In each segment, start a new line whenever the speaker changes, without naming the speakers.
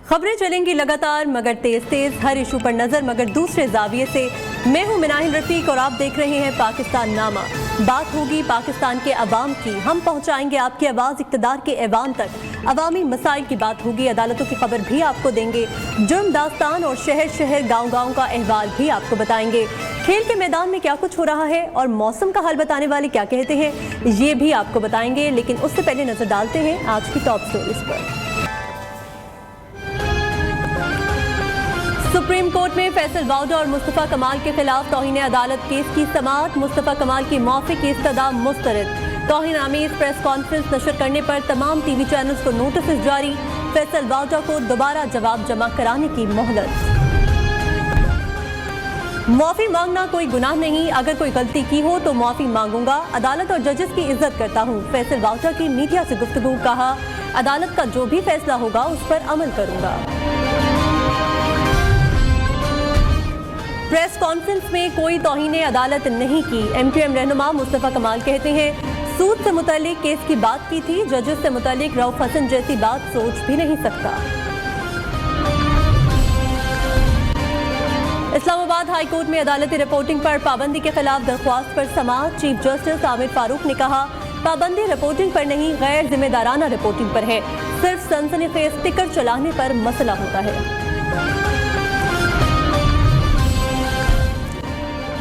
खबरें चलेंगी लगातार मगर तेज तेज, हर इशू पर नजर मगर दूसरे जाविये से। मैं हूं मिनाहिल रफीक और आप देख रहे हैं पाकिस्तान नामा। बात होगी पाकिस्तान के अवाम की, हम पहुंचाएंगे आपकी आवाज इक़्तिदार के ऐवान तक। अवामी मसाइल की बात होगी, अदालतों की खबर भी आपको देंगे, जुर्म दास्तान और शहर शहर गाँव गाँव का अहवाल भी आपको बताएंगे। खेल के मैदान में क्या कुछ हो रहा है और मौसम का हाल बताने वाले क्या कहते हैं, ये भी आपको बताएंगे। लेकिन उससे पहले नजर डालते हैं आज की टॉप स्टोरीज पर। सुप्रीम कोर्ट में फैसल वाउडा और मुस्तफा कमाल के खिलाफ तौहीन अदालत केस की समाअत। मुस्तफा कमाल की माफी की इस्तदा मुस्तरद। तौहीन आमेज प्रेस कॉन्फ्रेंस नशर करने पर तमाम टीवी चैनल्स को नोटिस जारी। फैसल वाउडा को दोबारा जवाब जमा कराने की मोहलत। माफी मांगना कोई गुनाह नहीं, अगर कोई गलती की हो तो माफी मांगूंगा, अदालत और जजेस की इज्जत करता हूं। फैसल वाउडा की मीडिया से गुफ्तगू, कहा अदालत का जो भी फैसला होगा उस पर अमल करूंगा। प्रेस कॉन्फ्रेंस में कोई तौहीन अदालत नहीं की। MQM रहनुमा मुस्तफा कमाल कहते हैं सूद से मुतालिक केस की बात की थी, जजेस से मुतालिक रऊफ हसन जैसी बात सोच भी नहीं सकता। इस्लामाबाद हाई कोर्ट में अदालती रिपोर्टिंग पर पाबंदी के खिलाफ दरख्वास्त पर समाअत। चीफ जस्टिस आमिर फारूक ने कहा पाबंदी रिपोर्टिंग पर नहीं, गैर जिम्मेदाराना रिपोर्टिंग पर है, सिर्फ सनसनीखेज टिकर चलाने पर मसला होता है।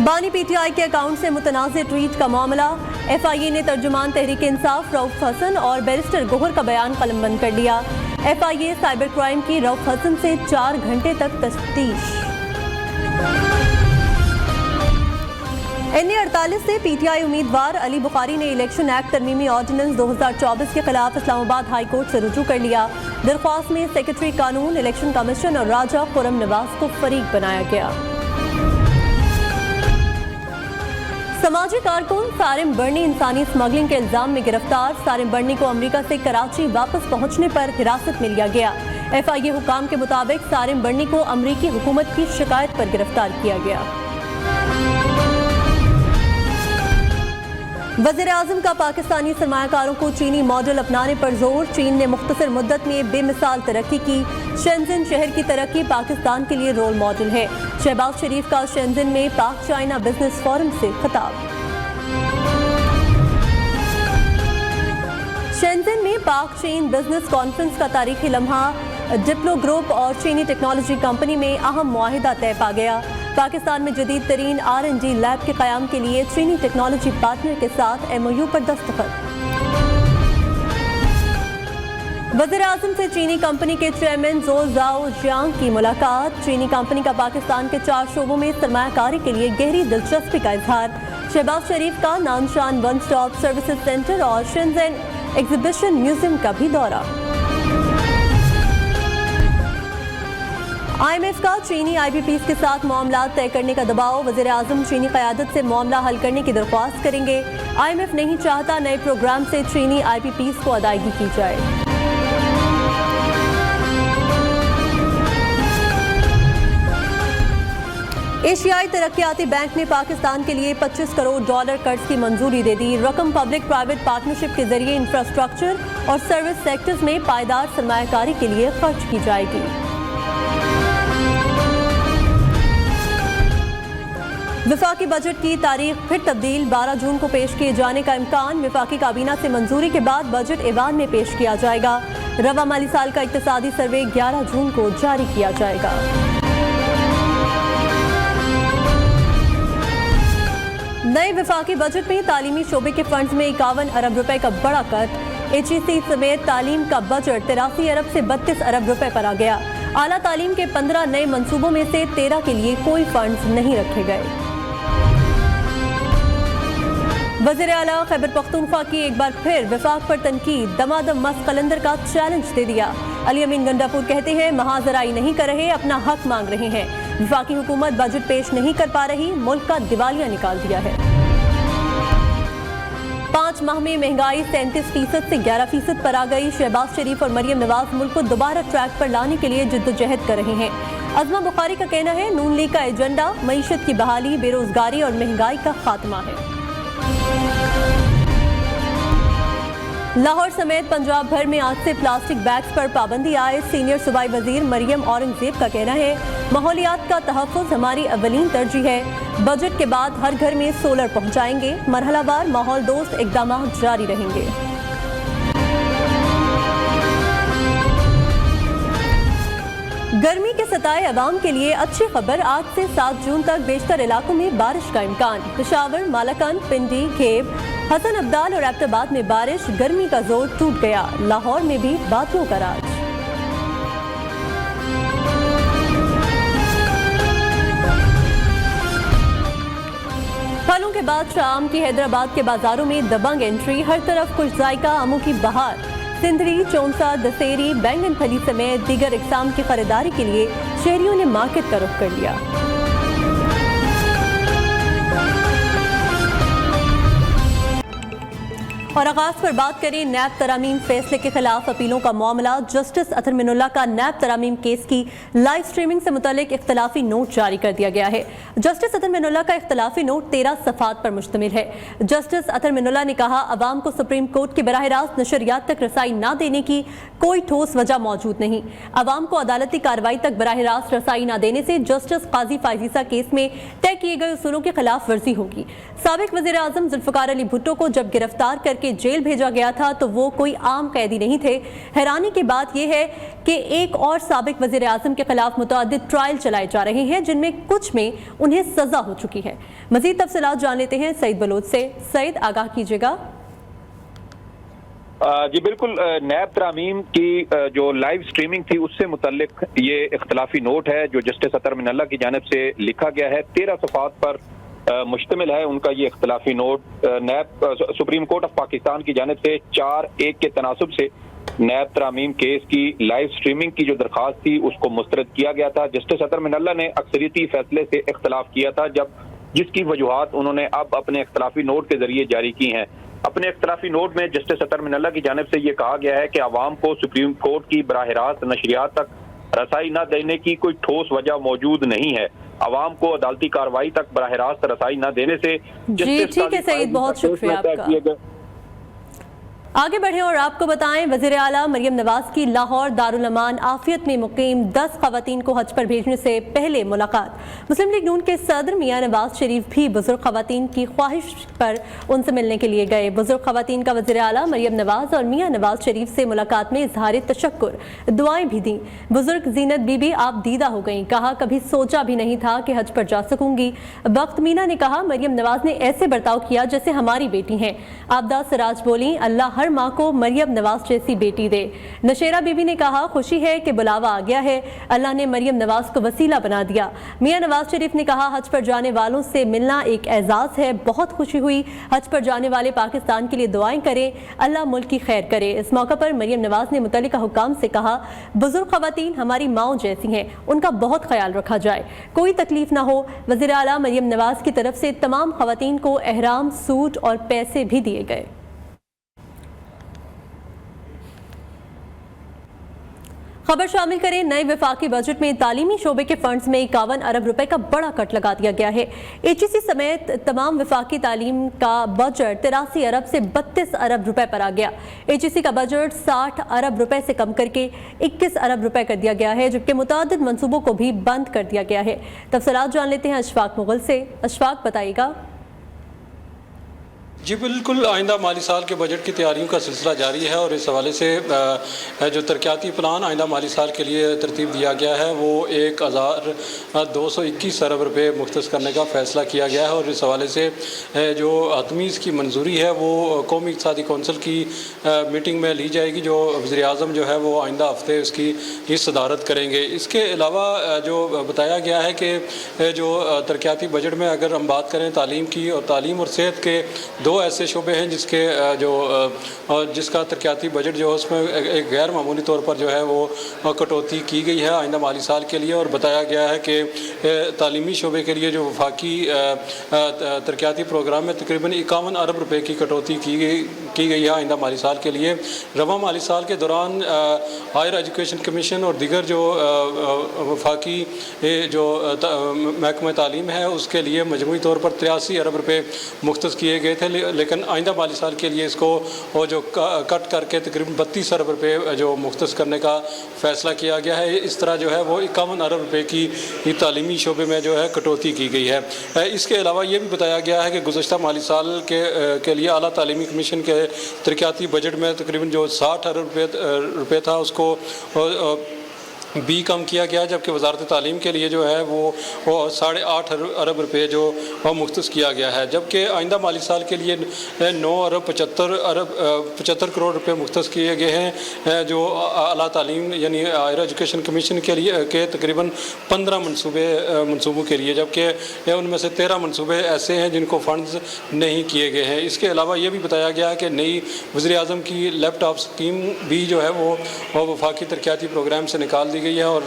बानी PTI के अकाउंट से मुतनाज़ ट्वीट का मामला। FIA ने तर्जुमान तहरीक इंसाफ रऊफ हसन और बैरिस्टर गोहर का बयान कलमबंद कर लिया। FIA साइबर क्राइम की रऊफ हसन से 4 घंटे तक तफ्तीश। NA-48 से PTI उम्मीदवार अली बुखारी ने इलेक्शन एक्ट तरमीमी ऑर्डिनेंस 2024 के खिलाफ इस्लामाबाद हाई कोर्ट से रुजू कर लिया। दरख्वास्त में सेक्रेटरी कानून, इलेक्शन कमीशन और राजा खुरम नवाज को फरीक बनाया गया। समाजी कारकुन सारिम बर्नी इंसानी स्मगलिंग के इल्जाम में गिरफ्तार। सारिम बर्नी को अमेरिका से कराची वापस पहुंचने पर हिरासत में लिया गया। FIA हुकाम के मुताबिक सारिम बर्नी को अमेरिकी हुकूमत की शिकायत पर गिरफ्तार किया गया। वज़ीर आज़म का पाकिस्तानी सरमायाकारों को चीनी मॉडल अपनाने पर जोर। चीन ने मुख्तसर मुद्दत में बेमिसाल तरक्की की। शेंजन शहर की तरक्की पाकिस्तान के लिए रोल मॉडल है। शहबाज शरीफ का शेंजन में पाक चाइना बिजनेस फोरम से खिताब। शेंजन में पाक चीन बिजनेस कॉन्फ्रेंस का तारीखी लम्हा। डिप्लो ग्रुप और चीनी टेक्नोलॉजी कंपनी में अहम मुआहिदा तय पा गया। पाकिस्तान में जदीद तरीन R&D लैब के क़याम के लिए चीनी टेक्नोलॉजी पार्टनर के साथ MOU पर दस्तखत। वज़ीर आज़म से चीनी कंपनी के चेयरमैन ज़ो ज़ाओ जियांग की मुलाकात। चीनी कंपनी का पाकिस्तान के 4 शोबों में सरमायाकारी के लिए गहरी दिलचस्पी का इजहार। शहबाज शरीफ का Nanshan one stop services centre और शेंजन एग्जीबिशन म्यूजियम का भी दौरा। IMF का चीनी IBPs के साथ मामला तय करने का दबाव। वज़ीर आज़म चीनी क़यादत से मामला हल करने की दरख्वास्त करेंगे। IMF नहीं चाहता नए प्रोग्राम से चीनी IBPs को अदायगी की जाए। एशियाई तरक्याती बैंक ने पाकिस्तान के लिए $25 करोड़ कर्ज की मंजूरी दे दी। रकम पब्लिक प्राइवेट पार्टनरशिप के जरिए इंफ्रास्ट्रक्चर और सर्विस सेक्टर्स में पायदार सरमायाकारी के लिए खर्च की जाएगी। वफाकी बजट की तारीख फिर तब्दील, 12 जून को पेश किए जाने का इम्कान। वफाकी काबीना से मंजूरी के बाद बजट ऐवान में पेश किया जाएगा। रवा माली साल का इक्तिसादी सर्वे 11 जून को जारी किया जाएगा। नए वफाकी बजट में तालीमी शोबे के फंड्स में 51 अरब रुपए का बड़ा कट। HEC समेत तालीम का बजट 83 अरब से 32 अरब रुपए पर आ गया। आला तालीम के 15 नए मंसूबों में से 13 के लिए कोई फंड्स नहीं रखे गए। वज़ीर आला खैबर पख्तूनख्वा की एक बार फिर वफाक पर तनकीद। दमादम मस्त कलंदर का चैलेंज दे दिया। अली अमीन गंडापुर कहते हैं महाजराई नहीं कर रहे, अपना हक मांग रहे हैं। वफाकी हुकूमत बजट पेश नहीं कर पा रही, मुल्क का दिवालिया निकाल दिया है। 5 माह में महंगाई 37% से 11% पर आ गई। शहबाज शरीफ और मरियम नवाज मुल्क को दोबारा ट्रैक पर लाने के लिए जिद्दोजहद कर रहे हैं। अज़मा बुखारी का कहना है नून लीग का एजेंडा मईशत की बहाली, बेरोजगारी और महंगाई का खात्मा है। लाहौर समेत पंजाब भर में आज से प्लास्टिक बैग्स पर पाबंदी आए। सीनियर सूबाई वजीर मरियम औरंगजेब का कहना है, माहौलियात का तहफ़्फ़ुज़ हमारी अव्वलीन तरजीह है। बजट के बाद हर घर में सोलर पहुंचाएंगे। मरहलावार माहौल दोस्त इक़दाम जारी रहेंगे। गर्मी के सताए अवाम के लिए अच्छी खबर, आज से 7 जून तक बेशतर इलाकों में बारिश का इम्कान। पेशावर, मालाकन, पिंडी, घेब, हसन अब्दाल और एबटाबाद में बारिश, गर्मी का जोर टूट गया। लाहौर में भी बादलों का राज। फलों के बाद शाम की हैदराबाद के बाजारों में दबंग एंट्री, हर तरफ खुश जायका आमों की बहार। सिंधरी, चौंसा, दशहरी, बैंगन फली समेत दीगर इक़साम की खरीदारी के लिए शहरियों ने मार्केट का रुख कर लिया। और आगाज पर बात करें नैब तरामीम फैसले के खिलाफ अपीलों का मामला। जस्टिस अतर मिनुल्ला का नैब तरामीम केस की लाइव स्ट्रीमिंग से मुतल्लिक इख्तलाफी नोट जारी कर दिया गया है। जस्टिस अतर मिनुल्ला का इख्तलाफी नोट 13 सफ़ात पर मुश्तमिल है। जस्टिस अतर मिनुल्ला ने कहा, अवाम को सुप्रीम कोर्ट की बराह रास्त नशरियात तक रसाई न देने की कोई ठोस वजह मौजूद नहीं। अवाम को अदालती कार्रवाई तक बराह रास्त रसाई न देने से जस्टिस काजी फायजीसा केस में तय किए गए उसूलों की खिलाफ वर्जी होगी। साबिक वज़ीर आज़म जुल्फ़िकार अली भुट्टो को जब गिरफ्तार करके जेल भेजा गया था तो वो कोई आम कैदी नहीं थे। हैरानी की बात यह है कि एक और साबिक वज़ीर आज़म के खिलाफ मुतअद्दिद ट्रायल चलाए जा रहे हैं, जिनमें कुछ में उन्हें सजा हो चुकी है। मज़ीद तफसीलात जान लेते हैं सईद बलोच से। सईद, आगाह कीजिएगा।
जी बिल्कुल, नैब तरामीम की जो लाइव स्ट्रीमिंग थी उससे मुतल्लिक ये इख्तलाफी नोट है जो जस्टिस अतर मिनुल्ला की जानिब से लिखा गया है। 13 सफ़ात पर मुश्तमिल है उनका ये इख्तलाफी नोट। NAB supreme court of Pakistan की जानिब से 4-1 के तनासुब से नैब तरामीम केस की लाइव स्ट्रीमिंग की जो दरख्वास्त थी उसको मुस्तरद किया गया था। जस्टिस अतर मिनुल्ला ने अक्सरियती फैसले से इख्तलाफ किया था, जिसकी वजूहात उन्होंने अब अपने इख्तलाफी नोट के जरिए जारी की हैं। अपने इख्तलाफी नोट में जस्टिस अतर मिनुल्ला की जानिब से ये कहा गया है कि अवाम को सुप्रीम कोर्ट की बराह रास्त नशरियात तक रसाई न देने की कोई ठोस वजह मौजूद नहीं है। अवाम को अदालती कार्रवाई तक बराह रास्त रसाई न देने से
जी ठीक है सईद, बहुत शुक्रिया आपका। आगे बढ़ें और आपको बताएं, वज़ीर आला मरियम नवाज की लाहौर दारुल अमान आफियत में मुकीम 10 ख़वातीन को हज पर भेजने से पहले मुलाकात। मुस्लिम लीग नून के सदर मियां नवाज शरीफ भी बुजुर्ग ख़वातीन की ख्वाहिश पर उनसे मिलने के लिए गए। बुजुर्ग ख़वातीन का वज़ीर आला मरियम नवाज और मियां नवाज शरीफ से मुलाकात में इज़हार तशक्कुर, दुआएं भी दी। बुजुर्ग जीनत बीबी आप दीदा हो गई, कहा कभी सोचा भी नहीं था कि हज पर जा सकूंगी। वक्त मीना ने कहा, मरियम नवाज ने ऐसे बर्ताव किया जैसे हमारी बेटी हैं। आबदा सिराज बोली, अल्लाह हर माँ को मरियम नवाज जैसी बेटी दे। नशेरा बीबी ने कहा, खुशी है कि बुलावा आ गया है, अल्लाह ने मरियम नवाज को वसीला बना दिया। मियां नवाज शरीफ ने कहा, हज पर जाने वालों से मिलना एक एजाज है, बहुत खुशी हुई। हज पर जाने वाले पाकिस्तान के लिए दुआएं करें, अल्लाह मुल्क की खैर करे। इस मौके पर मरियम नवाज ने मुतल्लिका हुक्काम से कहा, बुजुर्ग खवातीन हमारी माओ जैसी हैं, उनका बहुत ख्याल रखा जाए, कोई तकलीफ ना हो। वज़ीर आला मरियम नवाज की तरफ से तमाम खवातीन को एहराम, सूट और पैसे भी दिए गए। खबर शामिल करें, नए वफाकी बजट में तालीमी शोबे के फंड्स में 51 अरब रुपए का बड़ा कट लगा दिया गया है। HEC समेत तमाम वफाकी तालीम का बजट 83 अरब से 32 अरब रुपए पर आ गया। HEC का बजट 60 अरब रुपए से कम करके 21 अरब रुपए कर दिया गया है, जबकि मुतादिद मंसूबों को भी बंद कर दिया गया है। तफसीलात जान लेते हैं अशफाक मुगल से। अशफाक, बताइएगा।
जी बिल्कुल, आइंदा माली साल के बजट की तैयारियों का सिलसिला जारी है और इस हवाले से जो तरक्याती प्लान आइंदा माली साल के लिए तरतीब दिया गया है वो 1221 अरब रुपये मुख्तस करने का फ़ैसला किया गया है। और इस हवाले से जो हतमीज़ की मंजूरी है वो कौमी इक़्तिसादी कौंसिल की मीटिंग में ली जाएगी, जो वज़ीर आज़म जो है वो आइंदा हफ्ते उसकी सदारत करेंगे। इसके अलावा जो बताया गया है कि जो तरक्याती बजट में अगर हम बात करें तालीम की, और तालीम और सेहत के दो ऐसे शोबे हैं जिसका तरक्याती बजट जो है उसमें एक गैर मामूली तौर पर जो है वो कटौती की गई है आइंदा माली साल के लिए। और बताया गया है कि तालीमी शोबे के लिए जो वफाकी तरक्याती प्रोग्राम में तकरीबन 51 अरब रुपए की कटौती की गई है आइंदा माली साल के लिए। रवा माली साल के दौरान हायर एजुकेशन कमीशन और दीगर जो वफाकी जो महकमा तालीम है उसके लिए मजमूई तौर पर 83 अरब रुपये मुख्तस किए गए थे, लेकिन आइंदा माली साल के लिए इसको वो जो कट करके तकरीबन 32 अरब रुपये जो मुख्तस करने का फ़ैसला किया गया है। इस तरह जो है वो 51 अरब रुपये की तालीमी शोबे में जो है कटौती की गई है। इसके अलावा ये भी बताया गया है कि गुज़श्ता माली साल के लिए आला तालीमी कमीशन के तरक्याती बजट में तकरीबन जो 60 अरब रुपये था उसको भी कम किया गया, जबकि वजारत तालीम के लिए जो है वो 8.5 अरब रुपये जो मुख्तस किया गया है। जबकि आइंदा माली साल के लिए 9 अरब 75 करोड़ रुपये मुख्तस किए गए हैं जो आला तालीम यानी हायर एजुकेशन कमीशन के लिए के तकरीबन 15 मनसूबों के लिए, जबकि उनमें से 13 मनसूबे ऐसे हैं जिनको फ़ंड्स नहीं किए गए हैं। इसके अलावा ये भी बताया गया है कि नई वज़ीर-ए-आज़म की लैपटॉप स्कीम भी जो है वो वफाकी तरक्याती प्रोग्राम से निकाल गई है और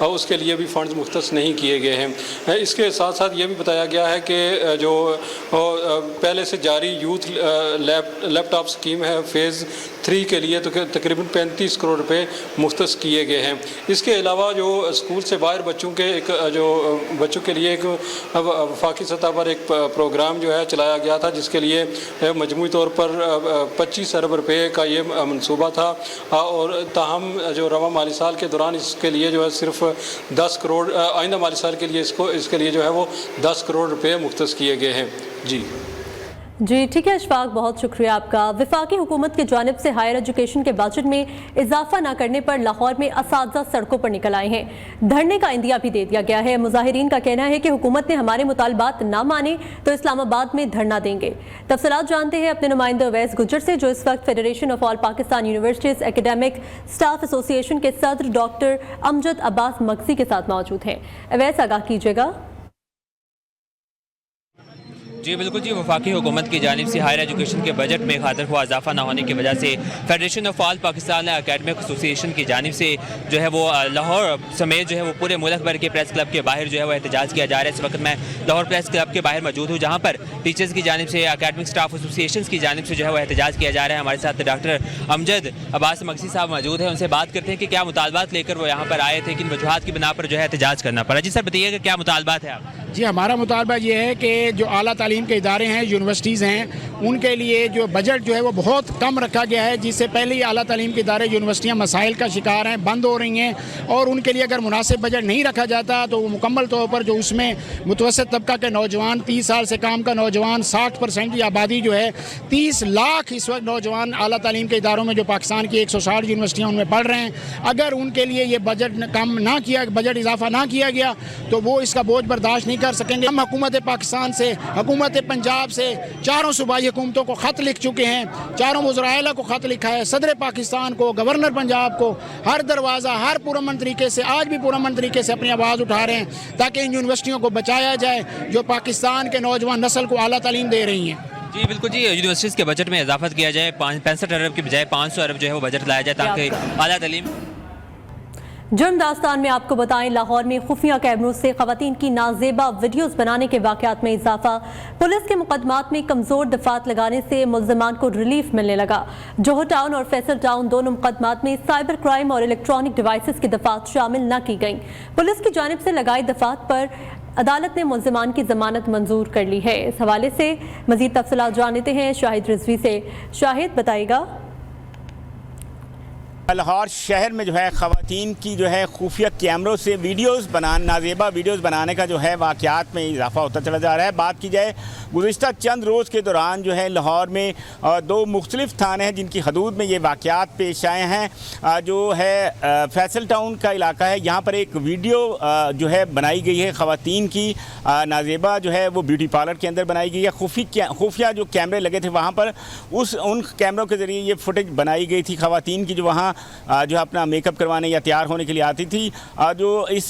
उसके लिए भी फंड्स मुख्तस नहीं किए गए हैं। इसके साथ साथ ये भी बताया गया है कि जो पहले से जारी यूथ लैपटॉप स्कीम है फ़ेज़ 3 के लिए तो तकरीबन 35 करोड़ रुपए मुख्तस किए गए हैं। इसके अलावा जो स्कूल से बाहर बच्चों के लिए एक वफाकी सतह पर एक प्रोग्राम जो है चलाया गया था, जिसके लिए मजमूई तौर पर 25 अरब रुपये का ये मंसूबा था और ताहम जो रवा माली साल के दौरान इसके लिए जो है सिर्फ 10 करोड़ आइंदा माली साल के लिए इसके लिए जो है वो 10 करोड़ रुपए मुख्तस किए गए हैं।
जी ठीक है अशफाक, बहुत शुक्रिया आपका। वफाकी हुकूमत की जानिब से हायर एजुकेशन के बजट में इजाफा न करने पर लाहौर में असातिज़ा सड़कों पर निकल आए हैं। धरने का इंदिया भी दे दिया गया है। मुजाहिरीन का कहना है कि हुकूमत ने हमारे मुतालबात ना माने तो इस्लामाबाद में धरना देंगे। तफसीलात जानते हैं अपने नुमाइंदे अवैस गुज्जर से, जो इस वक्त federation of all Pakistan universities academic staff association के सदर डॉक्टर अमजद अब्बास मगसी के साथ मौजूद हैं। अवैस, आगाह कीजिएगा।
जी बिल्कुल जी, वफाकी हुकूमत की जानिब से हायर एजुकेशन के बजट में खातिर ख्वाह इजाफा न होने की वजह से federation of all Pakistan academic association की जानिब से जो है वो लाहौर समेत जो है वो पूरे मुल्क भर के प्रेस क्लब के बाहर जो है वो एहतजाज किया जा रहा है। इस वक्त मैं लाहौर प्रेस क्लब के बाहर मौजूद हूँ, जहाँ पर टीचर्स की जानिब से एकेडमिक स्टाफ एसोसिएशन की जानिब से जो है वो एहतजाज किया जा रहा है। हमारे साथ डॉक्टर अमजद अब्बास मगसी साहब मौजूद हैं, उनसे बात करते हैं कि क्या मुतालबात लेकर वो यहाँ पर आए थे, किन वजूहात की बिना पर जो है एहतजाज करना पड़ा। जी सर बताइएगा क्या मुतालबात है आप?
जी, हमारा मुतालबा ये है कि जो आला तालीम के इदारे हैं, यूनिवर्सिटीज़ हैं, उनके लिए जो बजट जो है वो बहुत कम रखा गया है, जिससे पहले ही आला तालीम के इदारे यूनिवर्सिटियाँ मसाइल का शिकार हैं, बंद हो रही हैं और उनके लिए अगर मुनासिब बजट नहीं रखा जाता तो वो मुकम्मल तौर पर जो उसमें मुतवसत तबका के नौजवान 30 साल से काम का नौजवान 60% की आबादी जो है 30 लाख इस वक्त नौजवान आला तालीम के इदारों में जो पाकिस्तान की 160 यूनिवर्सिटियाँ उनमें पढ़ रहे हैं, अगर उनके लिए ये बजट इजाफा ना किया गया तो वो इसका बोझ बर्दाश्त नहीं कर सकेंगे। हम हुकूमत पाकिस्तान से, हुकूमत पंजाब से, चारों सूबाई हुकूमतों को ख़त लिख चुके हैं, चारों वज़राए को ख़त लिखा है, सदर पाकिस्तान को, गवर्नर पंजाब को, हर दरवाज़ा हर पुरअमन तरीके से आज भी पुरअमन तरीके से अपनी आवाज़ उठा रहे हैं ताकि इन यूनिवर्सिटियों को बचाया जाए जो पाकिस्तान के नौजवान नस्ल को आला तालीम दे रही हैं।
जी बिल्कुल जी, यूनिवर्सिटीज़ के बजट में इजाफा किया जाए, 65 अरब की बजाय 500 अरब जो है वो बजट लाया जाए ताकि आला तालीम।
जुर्म दास्तान में आपको बताएं, लाहौर में खुफिया कैमरों से खवातीन की नाजेबा वीडियोस बनाने के वाक़यात में इजाफा। पुलिस के मुकदमात में कमज़ोर दफात लगाने से मुल्ज़िमान को रिलीफ मिलने लगा। जोहर टाउन और फैसल टाउन दोनों मुकदमात में साइबर क्राइम और इलेक्ट्रॉनिक डिवाइसेस की दफात शामिल न की गई। पुलिस की जानिब से लगाई दफात पर अदालत ने मुल्ज़िमान की ज़मानत मंजूर कर ली है। इस हवाले से मज़ीद तफसीलात जानते हैं शाहिद रिजवी से। शाहिद बताइएगा।
लाहौर शहर में जो है ख़वातीन की जो है खुफिया कैमरों से नाजेबा वीडियोस बनाने का जो है वाक़यात में इजाफा होता चला जा रहा है। बात की जाए गुज़िश्ता चंद रोज़ के दौरान जो है लाहौर में 2 मुख्तलिफ थाने हैं जिनकी हदूद में ये वाक़यात पेश आए हैं। जो है फैसल टाउन का इलाका है, यहाँ पर एक वीडियो जो है बनाई गई है ख़वातीन की नाजेबा जो है वो ब्यूटी पार्लर के अंदर बनाई गई है। खुफिया जो कैमरे लगे थे वहाँ पर उन कैमरों के ज़रिए ये फुटेज बनाई गई थी ख़वातीन की जो वहाँ जो है अपना मेकअप करवाने या तैयार होने के लिए आती थी। जो इस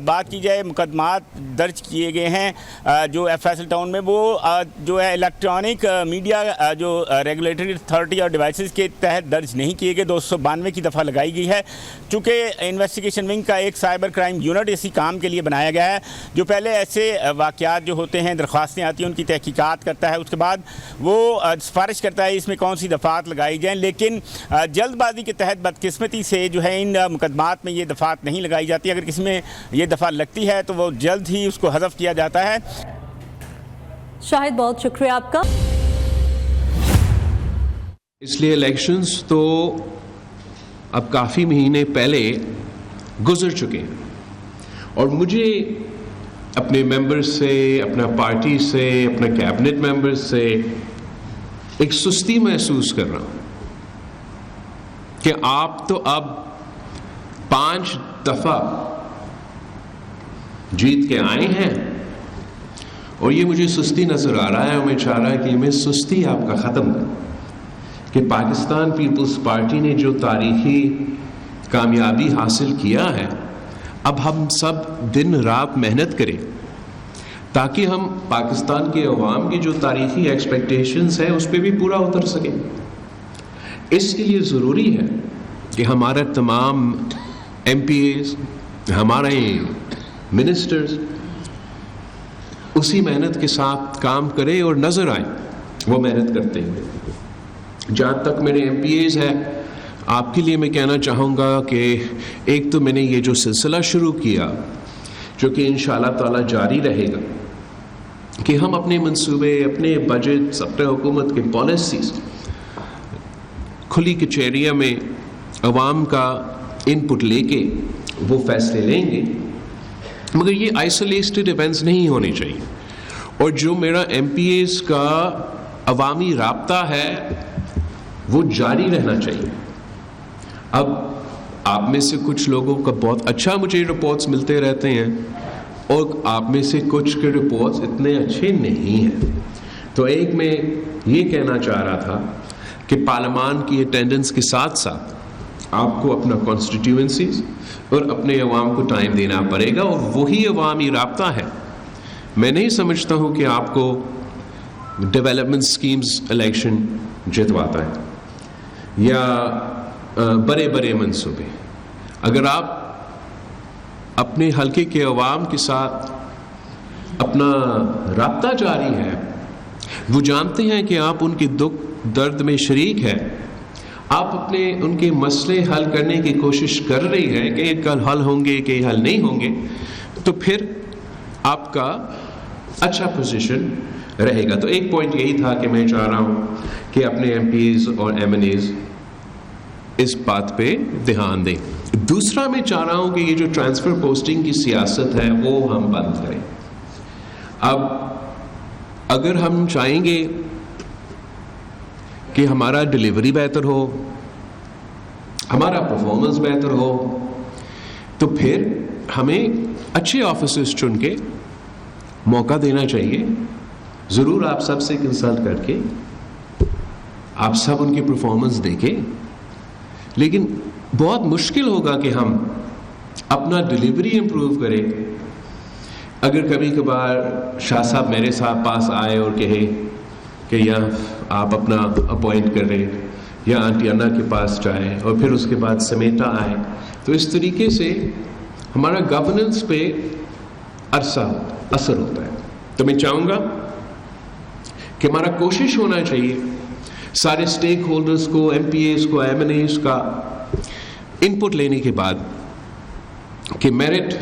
बात की जाए मुकदमात दर्ज किए गए हैं जो फैसल टाउन में, वो जो है इलेक्ट्रॉनिक मीडिया जो रेगुलेटरी अथॉरिटी और डिवाइसेस के तहत दर्ज नहीं किए गए। 292 की दफ़ा लगाई गई है, चूँकि इन्वेस्टिगेशन विंग का एक साइबर क्राइम यूनिट इसी काम के लिए बनाया गया है, जो पहले ऐसे वाक़यात जो होते हैं, दरख्वास्तें आती हैं, उनकी तहकीकात करता है, उसके बाद वो सिफारिश करता है इसमें कौन सी दफ़ात लगाई जाएँ। लेकिन जल्दबाजी के तहत बदकिस्मती से जो है इन मुकदमात में ये दफ़ात नहीं लगाई जाती। अगर किसी में ये दफ़ा लगती है तो वो जल्द ही उसको हज़फ किया जाता है।
शाहिद, बहुत शुक्रिया आपका।
इसलिए इलेक्शंस तो अब काफ़ी महीने पहले गुजर चुके हैं और मुझे अपने मेंबर्स से, अपना पार्टी से, अपने कैबिनेट मेंबर्स से एक सुस्ती महसूस कर रहा हूं कि आप तो अब 5 दफ़ा जीत के आए हैं और ये मुझे सुस्ती नज़र आ रहा है और मैं चाह रहा है कि मैं सुस्ती आपका ख़त्म करूं कि पाकिस्तान पीपल्स पार्टी ने जो तारीखी कामयाबी हासिल किया है, अब हम सब दिन रात मेहनत करें ताकि हम पाकिस्तान के अवाम की जो तारीखी एक्सपेक्टेशंस है उस पर भी पूरा उतर सकें। इसके लिए ज़रूरी है कि हमारा तमाम MPAs, हमारे मिनिस्टर्स उसी मेहनत के साथ काम करें और नज़र आए वो मेहनत करते हैं। जहाँ तक मेरे MPAs है, आपके लिए मैं कहना चाहूँगा कि एक तो मैंने ये जो सिलसिला शुरू किया जो कि इंशाअल्लाह ताला जारी रहेगा कि हम अपने मंसूबे, अपने बजट, अपने हुकूमत के पॉलिसीज़ खुली कचहरियों में अवाम का इनपुट लेके वो फैसले लेंगे, मगर ये आइसोलेटेड इवेंट्स नहीं होने चाहिए। और जो मेरा MPAs का अवामी राब्ता है वो जारी रहना चाहिए। अब आप में से कुछ लोगों का बहुत अच्छा मुझे रिपोर्ट्स मिलते रहते हैं और आप में से कुछ के रिपोर्ट्स इतने अच्छे नहीं हैं। तो एक मैं ये कहना चाह रहा था कि पार्लियामान की अटेंडेंस के साथ साथ आपको अपना कॉन्स्टिट्यूएंसीज और अपने अवाम को टाइम देना पड़ेगा और वही अवामी राब्ता है। मैं नहीं समझता हूँ कि आपको डेवलपमेंट स्कीम्स इलेक्शन जितवाता है या बड़े बड़े मंसूबे। अगर आप अपने हलके के अवाम के साथ अपना राब्ता जारी है, वो जानते हैं कि आप उनके दुख दर्द में शरीक है, आप अपने उनके मसले हल करने की कोशिश कर रही हैं कि कल हल होंगे कि हल नहीं होंगे, तो फिर आपका अच्छा पोजीशन रहेगा। तो एक पॉइंट यही था कि मैं चाह रहा हूँ कि अपने MPs और MNAs इस बात पे ध्यान दें। दूसरा मैं चाह रहा हूँ कि ये जो ट्रांसफ़र पोस्टिंग की सियासत है वो हम बंद करें। अब अगर हम चाहेंगे कि हमारा डिलीवरी बेहतर हो, हमारा परफॉर्मेंस बेहतर हो, तो फिर हमें अच्छे ऑफिसर्स चुन के मौका देना चाहिए। ज़रूर आप सबसे कंसल्ट करके आप सब उनकी परफॉर्मेंस देखें, लेकिन बहुत मुश्किल होगा कि हम अपना डिलीवरी इम्प्रूव करें अगर कभी कभार शाह साहब मेरे साथ पास आए और कहे कि या आप अपना अपॉइंट करें या आंटी अन्ना के पास जाए और फिर उसके बाद समेटा आए। तो इस तरीके से हमारा गवर्नेंस पे असर होता है। तो मैं चाहूँगा कि हमारा कोशिश होना चाहिए सारे स्टेक होल्डर्स को, MPAs को, MNAs का इनपुट लेने के बाद कि मेरिट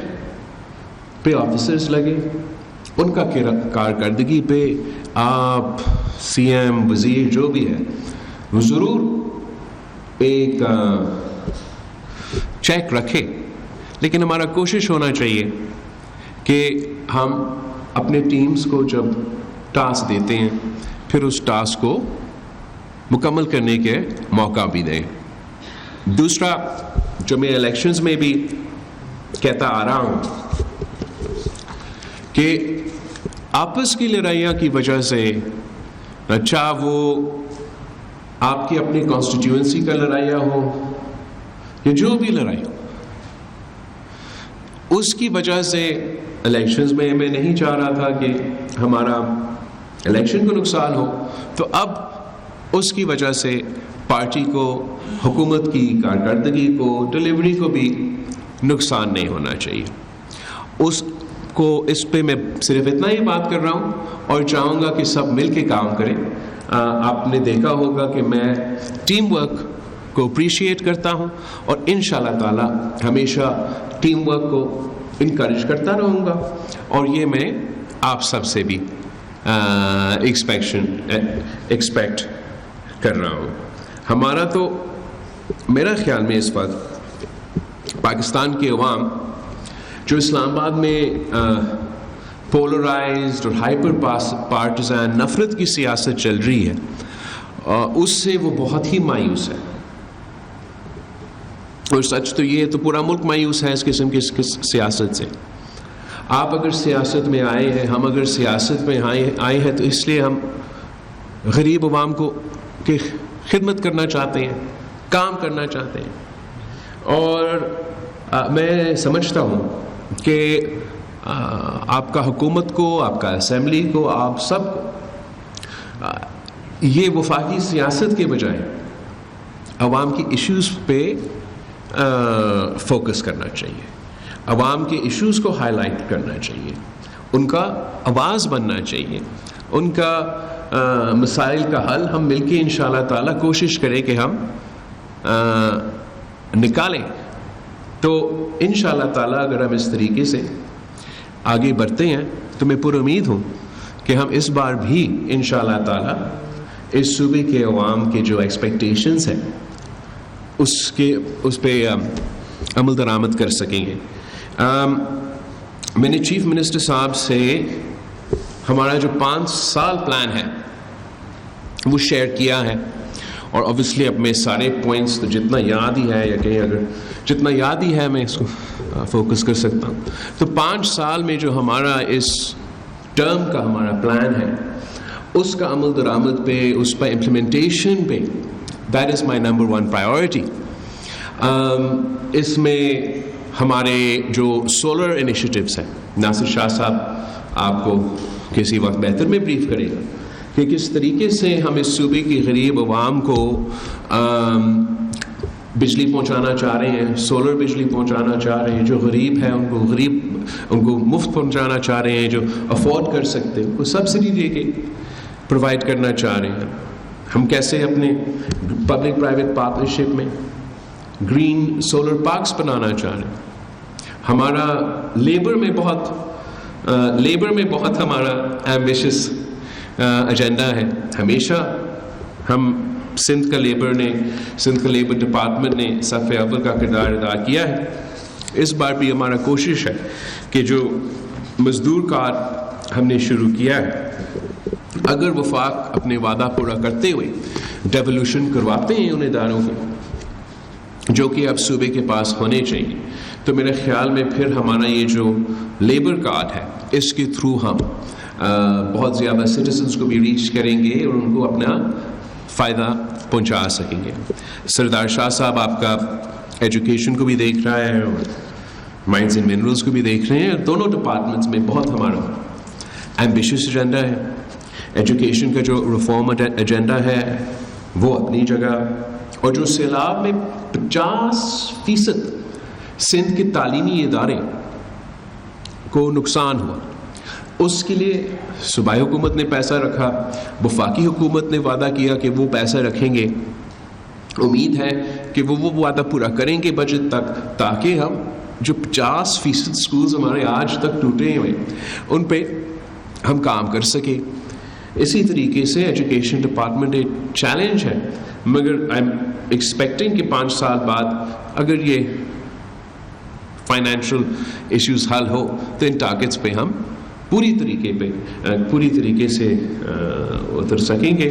पे ऑफिसर्स लगे, उनका कारकर्दगी पे आप CM, वज़ीर जो भी है वो ज़रूर एक चेक रखे। लेकिन हमारा कोशिश होना चाहिए कि हम अपने टीम्स को जब टास्क देते हैं फिर उस टास्क को मुकम्मल करने के मौका भी दें। दूसरा जो मैं इलेक्शंस में भी कहता आ रहा हूँ कि आपस की लड़ाइयाँ की वजह से, अच्छा वो आपकी अपनी कॉन्स्टिट्यूएंसी का लड़ाइयाँ हो کہ جو بھی لڑائی ہو اس کی وجہ سے الیکشنز میں نہیں چاہ رہا تھا کہ ہمارا الیکشن کو نقصان ہو، تو اب اس کی وجہ سے پارٹی کو، حکومت کی کارکردگی کو، ڈلیوری کو بھی نقصان نہیں ہونا چاہیے۔ اس پہ میں صرف اتنا ہی بات کر رہا ہوں اور چاہوں گا کہ سب مل کے کام کریں۔ آپ نے دیکھا ہوگا کہ میں ٹیم ورک کو اپریشیٹ کرتا ہوں اور انشاءاللہ تعالی ہمیشہ ٹیم ورک کو انکریج کرتا رہوں گا، اور یہ میں آپ سب سے بھی ایکسپیکٹ کر رہا ہوں۔ ہمارا تو میرا خیال میں اس وقت پاکستان کے عوام جو اسلام آباد میں پولرائزڈ اور ہائپر پارٹیزن نفرت کی سیاست چل رہی ہے، اس سے وہ بہت ہی مایوس ہے، اور سچ تو یہ تو پورا ملک مایوس ہے اس قسم کی سیاست سے۔ آپ اگر سیاست میں آئے ہیں، ہم اگر سیاست میں آئے ہیں تو اس لیے ہم غریب عوام کو کی خدمت کرنا چاہتے ہیں، کام کرنا چاہتے ہیں، اور میں سمجھتا ہوں کہ آپ کا حکومت کو، آپ کا اسمبلی کو، آپ سب کو یہ وفاقی سیاست کے بجائے عوام کی ایشوز پہ فوکس کرنا چاہیے، عوام کے ایشوز کو ہائی لائٹ کرنا چاہیے، ان کا آواز بننا چاہیے، ان کا مسائل کا حل ہم مل کے انشاءاللہ تعالی کوشش کریں کہ ہم نکالیں۔ تو انشاءاللہ تعالی اگر ہم اس طریقے سے آگے بڑھتے ہیں تو میں پر امید ہوں کہ ہم اس بار بھی انشاءاللہ تعالی اس صوبے کے عوام کے جو ایکسپیکٹیشنز ہیں اس پہ عمل درآمد کر سکیں گے۔ میں نے چیف منسٹر صاحب سے ہمارا جو 5 سال پلان ہے وہ شیئر کیا ہے، اور اوبیسلی اب میں سارے پوائنٹس تو جتنا یاد ہی ہے یا کہیں اگر جتنا یاد ہی ہے میں اس کو فوکس کر سکتا ہوں۔ تو 5 سال میں جو ہمارا اس ٹرم کا ہمارا پلان ہے اس کا عمل درآمد پہ، اس پر امپلیمنٹیشن پہ، that is my number 1 priority. اس میں ہمارے جو سولر انیشیٹیوز ہیں، ناصر شاہ صاحب آپ کو کسی وقت بہتر میں بریف کرے گا کہ کس طریقے سے ہم اس صوبے کی غریب عوام کو بجلی پہنچانا چاہ رہے ہیں، سولر بجلی پہنچانا چاہ رہے ہیں، جو غریب ہیں ان کو مفت پہنچانا چاہ رہے ہیں، جو افورڈ کر سکتے ہیں وہ سبسڈی دے کے پرووائڈ کرنا چاہ رہے ہیں۔ ہم کیسے اپنے پبلک پرائیویٹ پارٹنرشپ میں گرین سولر پارکس بنانا چاہ رہے ہیں۔ ہمارا لیبر میں بہت ہمارا ایمبیشس ایجنڈا ہے۔ ہمیشہ ہم سندھ کا لیبر ڈپارٹمنٹ نے صف اول کا کردار ادا کیا ہے۔ اس بار بھی ہمارا کوشش ہے کہ جو مزدور کارڈ ہم نے شروع کیا ہے، اگر وفاق اپنے وعدہ پورا کرتے ہوئے ڈیولوشن کرواتے ہیں ان اداروں کے جو کہ اب صوبے کے پاس ہونے چاہیے، تو میرے خیال میں پھر ہمارا یہ جو لیبر کارڈ ہے اس کے تھرو ہم بہت زیادہ سٹیزنز کو بھی ریچ کریں گے اور ان کو اپنا فائدہ پہنچا سکیں گے۔ سردار شاہ صاحب آپ کا ایجوکیشن کو بھی دیکھ رہا ہے اور مائنز اینڈ منرلز کو بھی دیکھ رہے ہیں، دونوں ڈپارٹمنٹس میں بہت ہمارا ایمبیشس ایجنڈا ہے۔ ایجوکیشن کا جو ریفارم ایجنڈا ہے وہ اپنی جگہ، اور جو سیلاب میں 50% سندھ کے تعلیمی ادارے کو نقصان ہوا، اس کے لیے صوبائی حکومت نے پیسہ رکھا، وفاقی حکومت نے وعدہ کیا کہ وہ پیسہ رکھیں گے۔ امید ہے کہ وہ وعدہ پورا کریں گے بجٹ تک، تاکہ ہم جو 50% سکولز ہمارے آج تک ٹوٹے ہوئے ان پہ ہم کام کر سکیں۔ اسی طریقے سے ایجوکیشن ڈپارٹمنٹ ایک چیلنج ہے، مگر آئی ایم ایکسپیکٹنگ کہ 5 سال بعد اگر یہ فائنینشیل ایشوز حل ہو تو ان ٹارگٹس پہ ہم پوری طریقے سے اتر سکیں گے۔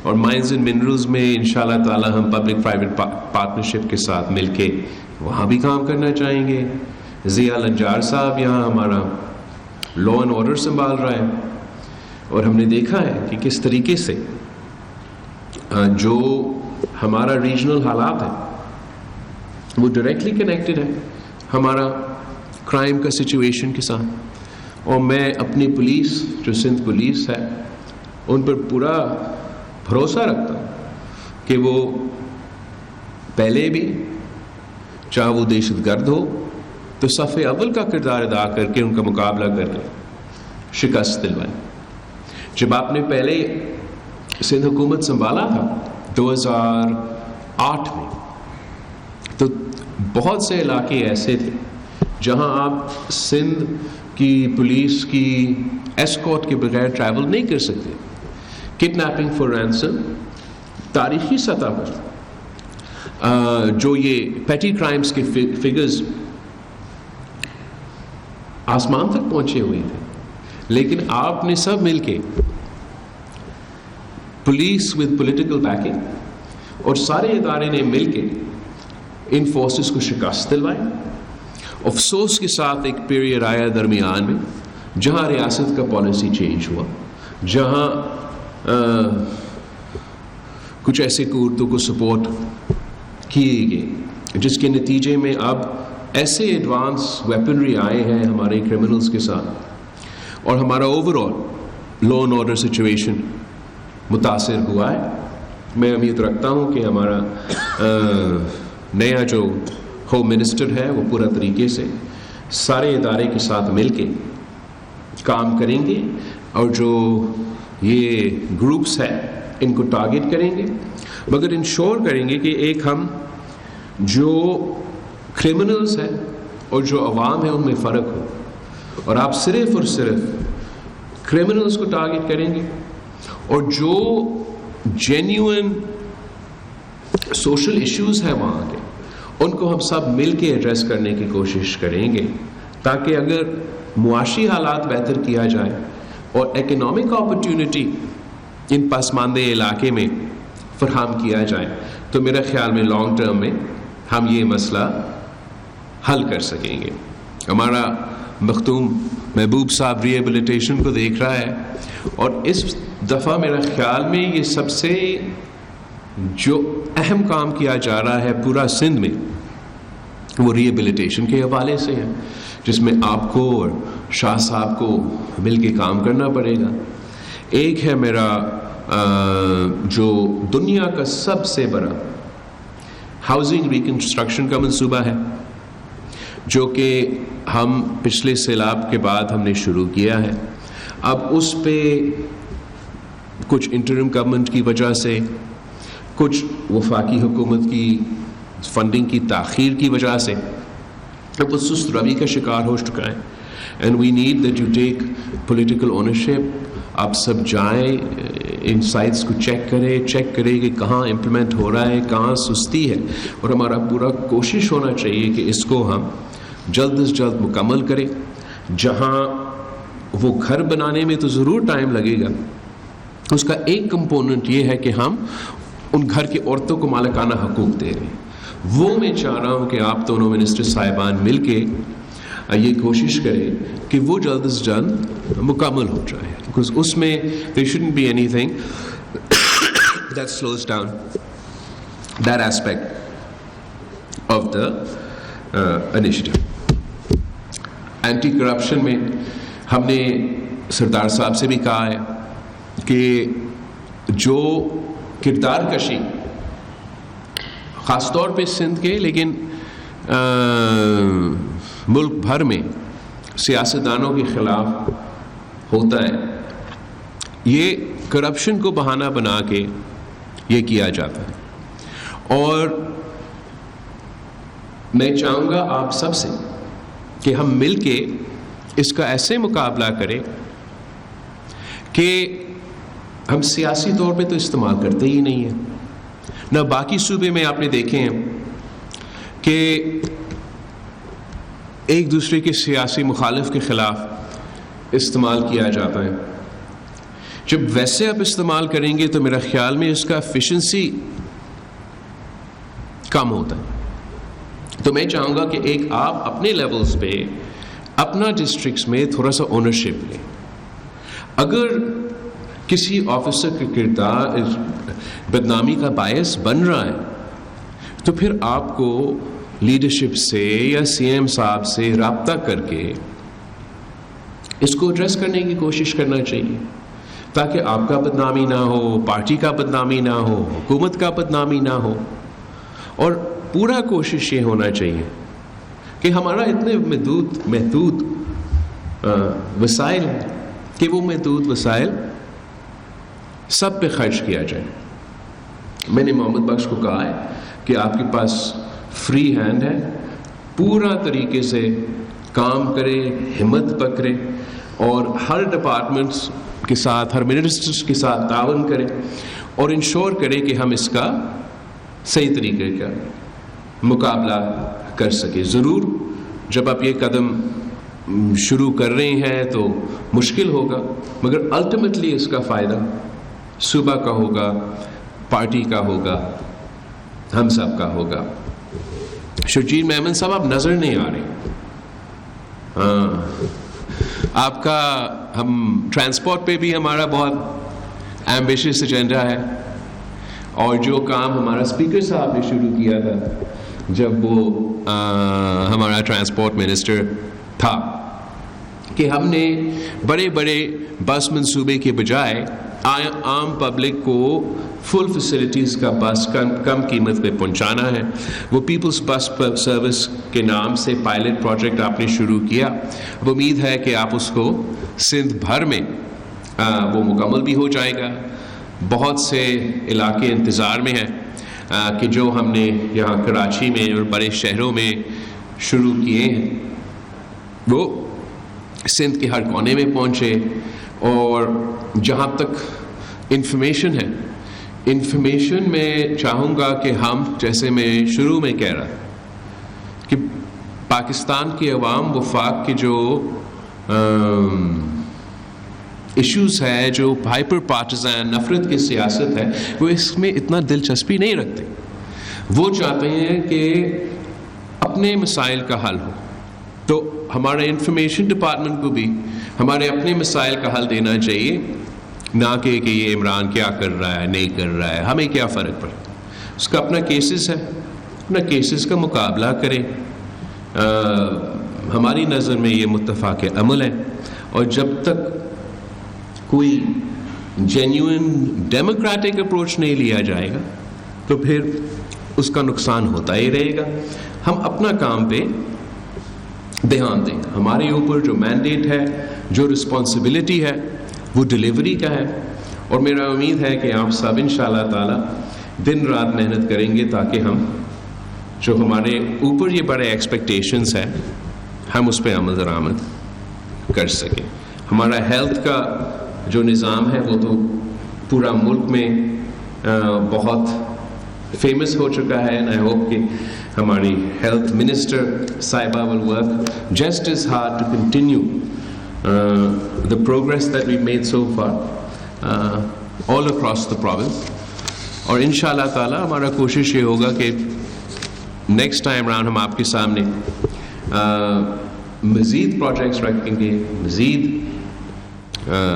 اور مائنز اینڈ منرلز میں انشاءاللہ تعالی ہم پبلک پرائیویٹ پارٹنرشپ کے ساتھ مل کے وہاں بھی کام کرنا چاہیں گے۔ ضیاء الانجار صاحب یہاں ہمارا لا اینڈ آرڈر سنبھال رہا ہے، اور ہم نے دیکھا ہے کہ کس طریقے سے جو ہمارا ریجنل حالات ہے وہ ڈائریکٹلی کنیکٹڈ ہے ہمارا کرائم کا سچویشن کے ساتھ. اور میں اپنی پولیس جو سندھ پولیس ہے ان پر پورا بھروسہ رکھتا ہوں کہ وہ پہلے بھی چاہے وہ دہشت گرد ہو تو صف اول کا کردار ادا کر کے ان کا مقابلہ کر کے شکست دلوائیں. جب آپ نے پہلے سندھ حکومت سنبھالا تھا 2008 میں تو بہت سے علاقے ایسے تھے جہاں آپ سندھ کی پولیس کی ایسکورٹ کے بغیر ٹریول نہیں کر سکتے. کڈنیپنگ فار رینسم تاریخی سطح پر جو یہ پیٹی کرائمز کے فگرز آسمان تک پہنچے ہوئے تھے, لیکن آپ نے سب مل کے پولیس ود پولیٹیکل بیکنگ اور سارے ادارے نے مل کے ان فورسز کو شکست دلوائی. افسوس کے ساتھ ایک پیریڈ آیا درمیان میں جہاں ریاست کا پالیسی چینج ہوا, جہاں کچھ ایسے قوتوں کو سپورٹ کیے گئے جس کے نتیجے میں اب ایسے ایڈوانس ویپنری آئے ہیں ہمارے کرمنلز کے ساتھ اور ہمارا over all law and order situation متاثر ہوا ہے. میں امید رکھتا ہوں کہ ہمارا نیا جو ہوم منسٹر ہے وہ پورا طریقے سے سارے ادارے کے ساتھ مل کے کام کریں گے اور جو یہ گروپس ہیں ان کو ٹارگٹ کریں گے, مگر انشور کریں گے کہ ایک ہم جو کرمنلز ہیں اور جو عوام ہے ان میں فرق ہو, اور آپ صرف اور صرف کرمنلز کو ٹارگٹ کریں گے اور جو جینیون سوشل ایشوز ہیں وہاں کے ان کو ہم سب مل کے ایڈریس کرنے کی کوشش کریں گے, تاکہ اگر معاشی حالات بہتر کیا جائے اور اکنامک اپرچونٹی ان پسماندہ علاقے میں فراہم کیا جائے تو میرا خیال میں لانگ ٹرم میں ہم یہ مسئلہ حل کر سکیں گے. ہمارا مختوم محبوب صاحب ریہیبلیٹیشن کو دیکھ رہا ہے اور اس دفعہ میرا خیال میں یہ سب سے جو اہم کام کیا جا رہا ہے پورا سندھ میں وہ ریہیبلیٹیشن کے حوالے سے ہے, جس میں آپ کو اور شاہ صاحب کو مل کے کام کرنا پڑے گا. ایک ہے میرا جو دنیا کا سب سے بڑا ہاؤسنگ ریکنسٹرکشن کا منصوبہ ہے جو کہ ہم پچھلے سیلاب کے بعد ہم نے شروع کیا ہے. اب اس پہ کچھ انٹرم گورنمنٹ کی وجہ سے, کچھ وفاقی حکومت کی فنڈنگ کی تاخیر کی وجہ سے اب وہ سست روی کا شکار ہو چکا ہے. And we need that you take political ownership. آپ سب جائیں ان سائٹس کو چیک کریں کہ کہاں امپلیمنٹ ہو رہا ہے, کہاں سستی ہے, اور ہمارا پورا کوشش ہونا چاہیے کہ اس کو ہم جلد از جلد مکمل کریں. جہاں وہ گھر بنانے میں تو ضرور ٹائم لگے گا, اس کا ایک کمپوننٹ یہ ہے کہ ہم ان گھر کی عورتوں کو مالکانہ حقوق دے رہے ہیں. وہ میں چاہ رہا ہوں کہ آپ دونوں منسٹر صاحبان مل کے یہ کوشش کریں کہ وہ جلد از جلد مکمل ہو جائے, بیکاز اس میں there shouldn't be anything that slows down that aspect of the initiative. Anti corruption میں ہم نے سردار صاحب سے بھی کہا ہے کہ جو کردار کشی خاص طور پہ سندھ کے لیکن ملک بھر میں سیاستدانوں کے خلاف ہوتا ہے, یہ کرپشن کو بہانہ بنا کے یہ کیا جاتا ہے. اور میں چاہوں گا آپ سب سے کہ ہم مل کے اس کا ایسے مقابلہ کریں کہ ہم سیاسی طور پہ تو استعمال کرتے ہی نہیں ہیں. نہ باقی صوبے میں آپ نے دیکھے ہیں کہ ایک دوسرے کے سیاسی مخالف کے خلاف استعمال کیا جاتا ہے. جب ویسے آپ استعمال کریں گے تو میرا خیال میں اس کا ایفیشنسی کم ہوتا ہے. تو میں چاہوں گا کہ ایک آپ اپنے لیولز پہ اپنا ڈسٹرکٹس میں تھوڑا سا اونرشپ لیں. اگر کسی آفیسر کا کردار بدنامی کا باعث بن رہا ہے تو پھر آپ کو लीडरशिप से या सीएम साहब से रब्ता करके इसको एड्रेस करने की कोशिश करना चाहिए, ताकि आपका बदनामी ना हो, पार्टी का बदनामी ना हो, हुकूमत का बदनामी ना हो। और पूरा कोशिश ये होना चाहिए कि हमारा इतने महदूद वसाइल है कि वो महदूद वसाइल सब पे खर्च किया जाए। मैंने मोहम्मद बख्श को कहा है कि आपके पास फ्री हैंड है, पूरा तरीके से काम करे, हिम्मत पकड़े और हर डिपार्टमेंट्स के साथ, हर मिनिस्टर्स के साथ तावन करे और इंश्योर करे कि हम इसका सही तरीके का मुकाबला कर सके। ज़रूर जब आप ये कदम शुरू कर रहे हैं तो मुश्किल होगा, मगर अल्टीमेटली इसका फ़ायदा सूबा का होगा, पार्टी का होगा, हम सब का होगा। शर्जील मेमन साहब, आप नज़र नहीं आ रहे। आपका हम ट्रांसपोर्ट पे भी हमारा बहुत एम्बिशियस एजेंडा है, और जो काम हमारा स्पीकर साहब ने शुरू किया था जब वो हमारा ट्रांसपोर्ट मिनिस्टर था, कि हमने बड़े बड़े बस मंसूबे के बजाय आम पब्लिक को फुल फैसिलिटीज़ का बस कम कीमत पे पहुंचाना है। वो पीपल्स बस सर्विस के नाम से पायलट प्रोजेक्ट आपने शुरू किया। अब उम्मीद है कि आप उसको सिंध भर में वो मुकम्मल भी हो जाएगा। बहुत से इलाके इंतज़ार में हैं कि जो हमने यहाँ कराची में और बड़े शहरों में शुरू किए हैं वो सिंध के हर कोने में पहुँचे। और जहाँ तक इंफॉर्मेशन है, इंफॉर्मेशन में चाहूँगा कि हम, जैसे मैं शुरू में कह रहा कि पाकिस्तान की अवाम वफाक के जो इश्यूज़ है, जो हाइपर पार्टिज़न नफ़रत की सियासत है, वो इसमें इतना दिलचस्पी नहीं रखते। वो चाहते हैं कि अपने मसाइल का हल हो। तो हमारे इंफॉर्मेशन डिपार्टमेंट को भी हमारे अपने मसाइल का हल देना चाहिए, ना कि ये इमरान क्या कर रहा है, नहीं कर रहा है, हमें क्या फ़र्क पड़ता। उसका अपना केसेस है, अपना केसेस का मुकाबला करें। हमारी नज़र में ये मुत्तफ़ाक़ अमल है, और जब तक कोई जेन्युइन डेमोक्रेटिक अप्रोच नहीं लिया जाएगा तो फिर उसका नुकसान होता ही रहेगा। हम अपना काम पे ध्यान दें। हमारे ऊपर जो मैंडेट है, जो रिस्पॉन्सिबिलिटी है, वो डिलीवरी का है। और मेरा उम्मीद है कि आप सब इंशाअल्लाह ताला दिन रात मेहनत करेंगे ताकि हम जो हमारे ऊपर ये बड़े एक्सपेक्टेशंस हैं, हम उस पर अमल दरामद कर सकें। हमारा हेल्थ का जो निज़ाम है वो तो पूरा मुल्क में बहुत फेमस हो चुका है, एंड आई होप कि हमारी हेल्थ मिनिस्टर साहिबा will work just as hard to continue the progress that we've made so far all across the province. और इंशाअल्लाह ताला हमारा कोशिश ये होगा कि नेक्स्ट टाइम राउंड हम आपके सामने मज़ीद प्रोजेक्ट्स रखेंगे, मज़ीद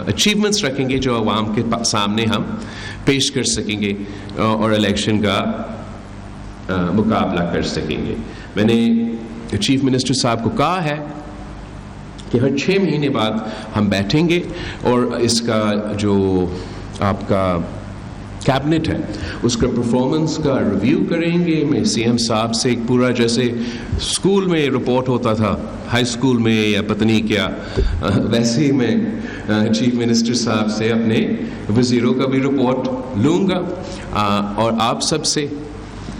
अचीवमेंट्स रखेंगे जो आवाम के सामने हम पेश कर सकेंगे और इलेक्शन का मुकाबला कर सकेंगे। मैंने चीफ मिनिस्टर साहब को कहा है कि हर 6 महीने बाद हम बैठेंगे और इसका जो आपका कैबिनेट है उसका परफॉर्मेंस का रिव्यू करेंगे। मैं सीएम साहब से एक पूरा, जैसे स्कूल में रिपोर्ट होता था, हाई स्कूल में या पता नहीं क्या, वैसे ही मैं चीफ मिनिस्टर साहब से अपने वज़ीरों का भी रिपोर्ट लूँगा और आप सब से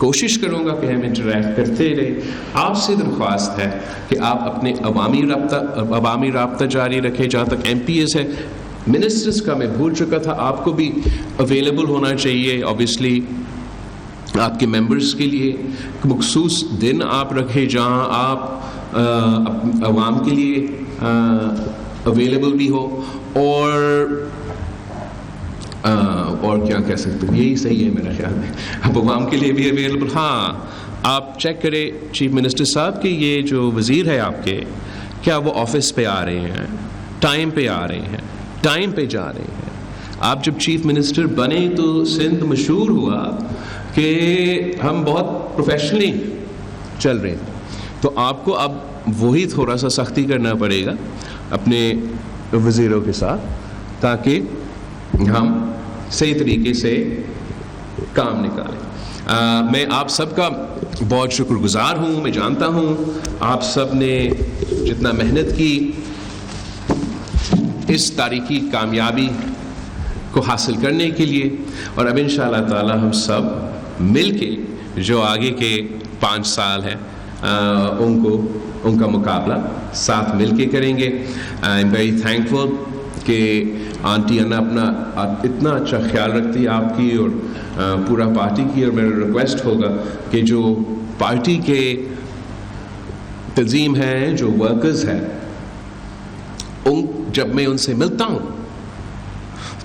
कोशिश करूँगा कि हम इंटरेक्ट करते रहे। आपसे दरख्वास्त है कि आप अपने अवामी राब्ता जारी रखें। जहाँ तक MPs है, मिनिस्टर्स का मैं भूल चुका था, आपको भी अवेलेबल होना चाहिए ऑब्वियसली आपके मेंबर्स के लिए। मखसूस दिन आप रखें जहाँ आप अवाम के लिए अवेलेबल भी हो और क्या कह सकते हैं, यही सही है मेरा ख्याल में, अब अवाम के लिए भी अवेलेबल। हाँ, आप चेक करें चीफ मिनिस्टर साहब कि ये जो वज़ीर है आपके, क्या वो ऑफिस पे आ रहे हैं, टाइम पे आ रहे हैं, टाइम पे जा रहे हैं। आप जब चीफ मिनिस्टर बने तो सिंध मशहूर हुआ कि हम बहुत प्रोफेशनली चल रहे थे. तो आपको अब वही थोड़ा सा सख्ती करना पड़ेगा अपने वज़ीरों के साथ, ताकि हम सही तरीके से काम निकालें. मैं आप सबका बहुत शुक्रगुजार हूँ. मैं जानता हूँ आप सब ने जितना मेहनत की इस तारीखी कामयाबी को हासिल करने के लिए, और अब इंशाअल्लाह ताला हम सब मिल के जो आगे के 5 साल हैं उनका मुकाबला साथ मिल के करेंगे. आई एम वेरी थैंकफुल कि आंटी अन्ना अपना इतना अच्छा ख्याल रखती है आपकी और पूरा पार्टी की. और मेरा रिक्वेस्ट होगा कि जो पार्टी के तंजीम हैं, जो वर्कर्स हैं, जब मैं उनसे मिलता हूँ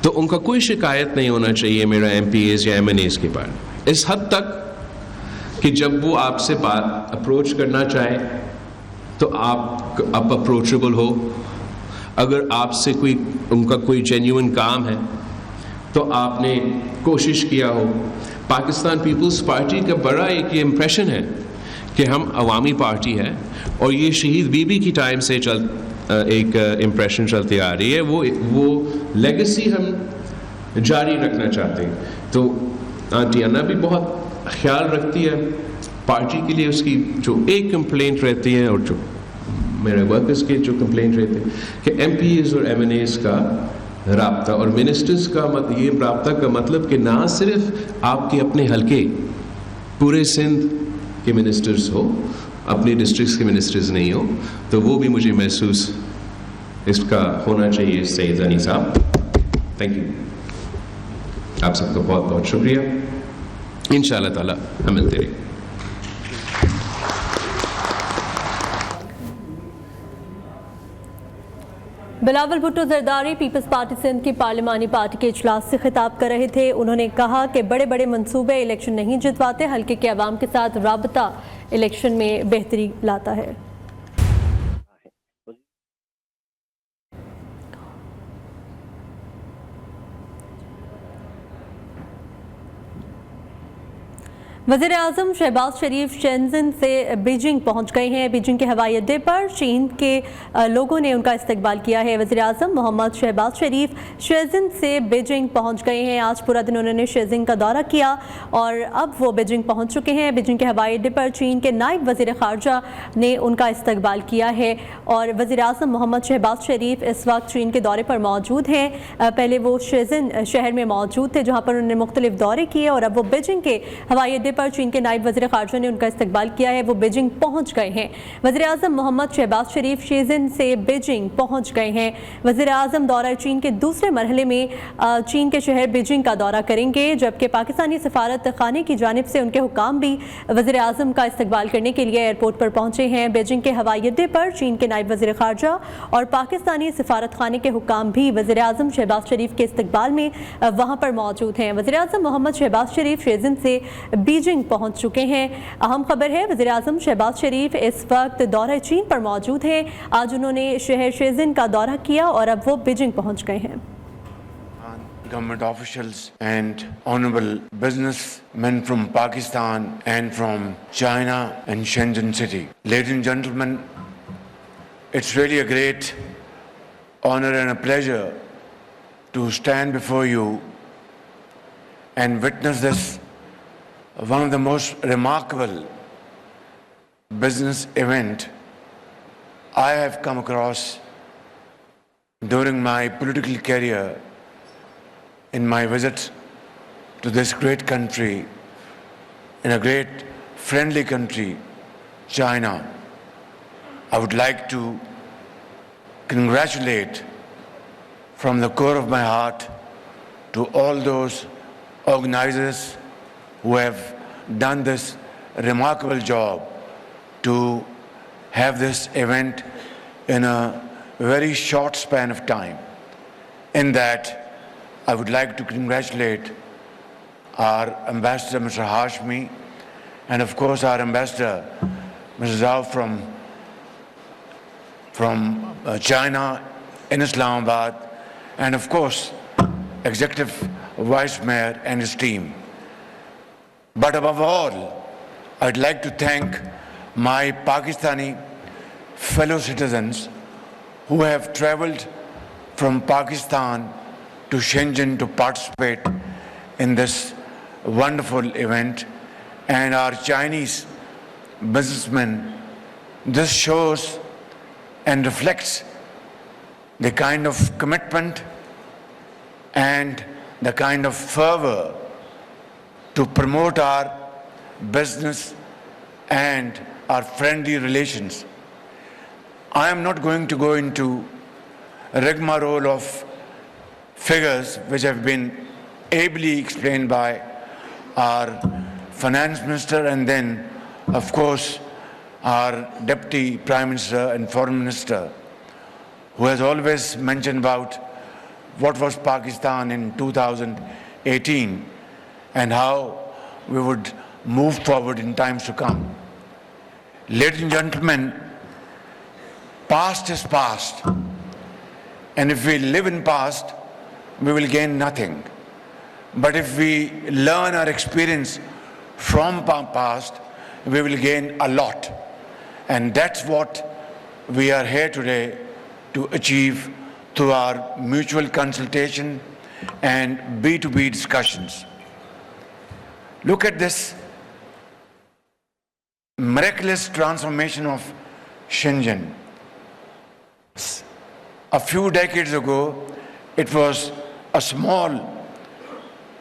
तो उनका कोई शिकायत नहीं होना चाहिए मेरा MPAs या MNAs के बारे में, इस हद तक कि जब वो आपसे बात अप्रोच करना चाहे तो आप अप्रोचेबल हो. अगर आपसे उनका कोई जेन्युइन काम है तो आपने कोशिश किया हो. पाकिस्तान पीपल्स पार्टी का बड़ा एक ये इम्प्रेशन है कि हम अवामी पार्टी है, और ये शहीद बीबी की टाइम से एक इम्प्रेशन चलती आ रही है. वो लेगेसी हम जारी रखना चाहते हैं. तो आंटी अन्ना भी बहुत ख्याल रखती है पार्टी के लिए. उसकी जो एक कंप्लेंट रहती है और जो मेरे वर्कर्स के जो कंप्लेंट रहते हैं कि MPAs और MNAs का राब्ता और मिनिस्टर्स का ये राब्ता का मतलब कि ना सिर्फ आपके अपने हलके पूरे सिंध के मिनिस्टर्स हो, अपनी डिस्ट्रिक्ट्स के मिनिस्टर्स नहीं हो, तो वो भी मुझे महसूस इसका होना चाहिए. सैयद ज़नी साहब, थैंक यू. आप सबका बहुत बहुत शुक्रिया. इंशाअल्लाह ताला हम मिलते रहें.
बिलावल भुट्टो जरदारी पीपल्स पार्टी सिंध की पार्लिमानी पार्टी के इजलास से खिताब कर रहे थे. उन्होंने कहा कि बड़े बड़े मंसूबे इलेक्शन नहीं जितवाते, हल्के के अवाम के साथ राबता इलेक्शन में बेहतरी लाता है. वज़ीर आज़म शहबाज शरीफ शेंज़न से बीजिंग पहुंच गए हैं. बीजिंग के हवाई अड्डे पर चीन के लोगों ने उनका इस्तकबाल किया है. वज़ीर आज़म मोहम्मद शहबाज शरीफ शेंज़न से बीजिंग पहुंच गए हैं. आज पूरा दिन उन्होंने शेंज़न का दौरा किया और अब वो बीजिंग पहुंच चुके हैं. बीजिंग के हवाई अड्डे पर चीन के नायब वज़ीर ख़ारजा ने उनका इस्तकबाल किया है और वज़ीर आज़म मोहम्मद शहबाज शरीफ इस वक्त चीन के दौरे पर मौजूद हैं. पहले वो शेंज़न शहर में मौजूद थे जहाँ पर उन्होंने मुख्तलिफ दौरे किए और अब वो बीजिंग के हवाई अड्डे पर चीन के नायब वज़ीर ख़ारजा ने उनका इस्तकबाल किया है. वो बीजिंग पहुंच गए हैं. वज़ीर आज़म मोहम्मद शहबाज शरीफ शेंज़न से बीजिंग पहुंच गए हैं. वज़ीर आज़म दौरा चीन के दूसरे मरहले में चीन के शहर बीजिंग का दौरा करेंगे, जबकि पाकिस्तानी सफारत खाने की जानिब से उनके हुकाम भी वज़ीर आज़म का इस्तकबाल करने के लिए एयरपोर्ट पर पहुंचे हैं. बीजिंग के हवाई अड्डे पर चीन के नायब वज़ीर ख़ारजा और पाकिस्तानी सफारत खाने के हुकाम भी वज़ीर आज़म शहबाज शरीफ के इस्तकबाल में वहाँ पर मौजूद हैं. वज़ीर आज़म मोहम्मद शहबाज शरीफ शेंज़न से बीजिंग पहुंच चुके हैं. अहम खबर है, वज़ीर आज़म शहबाज शरीफ इस वक्त दौरा चीन पर मौजूद हैं. आज उन्होंने शहर शेंज़न का दौरा किया और अब वो बीजिंग पहुंच गए हैं.
Government officials and honorable businessmen from Pakistan and from China and Shenzhen city. Ladies and gentlemen, it's really a great honor and a pleasure to stand before you and witness this one of the most remarkable business event I have come across during my political career in my visit to this great country, in a great friendly country, China. I would like to congratulate from the core of my heart to all those organizers who have done this remarkable job to have this event in a very short span of time. In that, I would like to congratulate our Ambassador, Mr. Hashmi, and of course our Ambassador, Mr. Zhao from China in Islamabad, and of course, Executive Vice Mayor and his team. But above all, I'd like to thank my Pakistani fellow citizens who have traveled from Pakistan to Shenzhen to participate in this wonderful event, and our Chinese businessmen. This shows and reflects the kind of commitment and the kind of fervor to promote our business and our friendly relations. I am not going to go into a rigmarole of figures which have been ably explained by our finance minister and then, of course, our deputy prime minister and foreign minister, who has always mentioned about what was Pakistan in 2018 and how we would move forward in times to come. Ladies and gentlemen, past is past, and if we live in past, we will gain nothing. But if we learn our experience from past, we will gain a lot. And that's what we are here today to achieve through our mutual consultation and B2B discussions. Look at this miraculous transformation of Shenzhen. A few decades ago, it was a small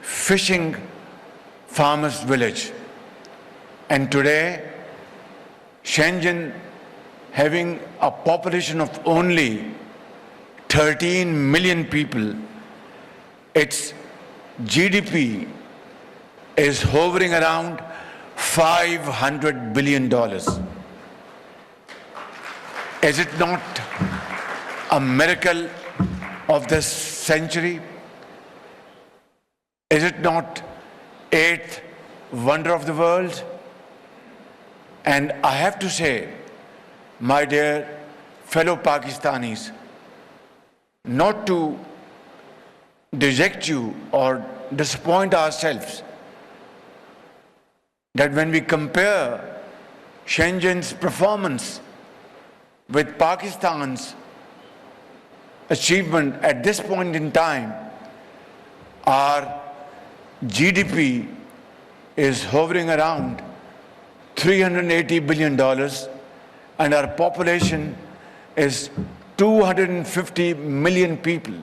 fishing farmer's village. And today, Shenzhen, having a population of only 13 million people, its GDP is hovering around $500 billion. Is it not a miracle of this century? Is it not eighth wonder of the world? And I have to say, my dear fellow Pakistanis, not to deject you or disappoint ourselves, that when we compare Shenzhen's performance with Pakistan's achievement at this point in time, our GDP is hovering around $380 billion and our population is 250 million people.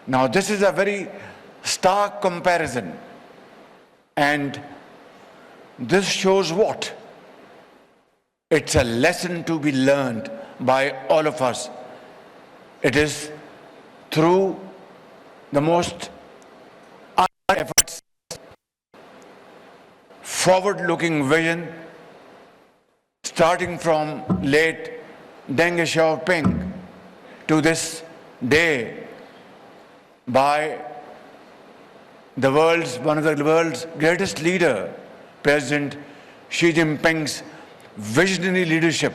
Now this is a very stark comparison, and this shows what? It's a lesson to be learned by all of us. It is through the most efforts, forward-looking vision, starting from late Deng Xiaoping to this day by one of the world's greatest leader, President Xi Jinping's visionary leadership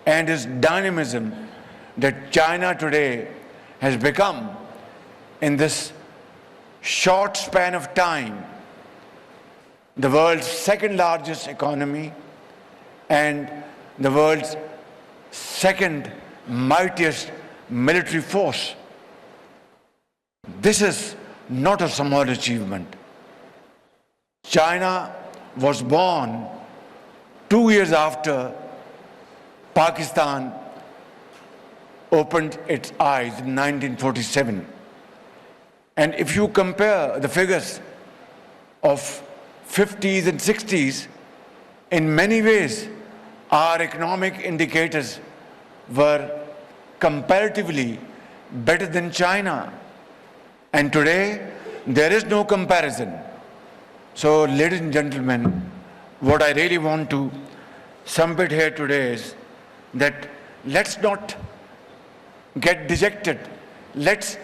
and his dynamism, that China today has become, in this short span of time, the world's second largest economy and the world's second mightiest military force. This is not a small achievement. China was born 2 years after Pakistan opened its eyes in 1947. And if you compare the figures of 50s and 60s, in many ways, our economic indicators were comparatively better than China. And today, there is no comparison. So, ladies and gentlemen, what I really want to submit here today is that let's not get dejected. Let's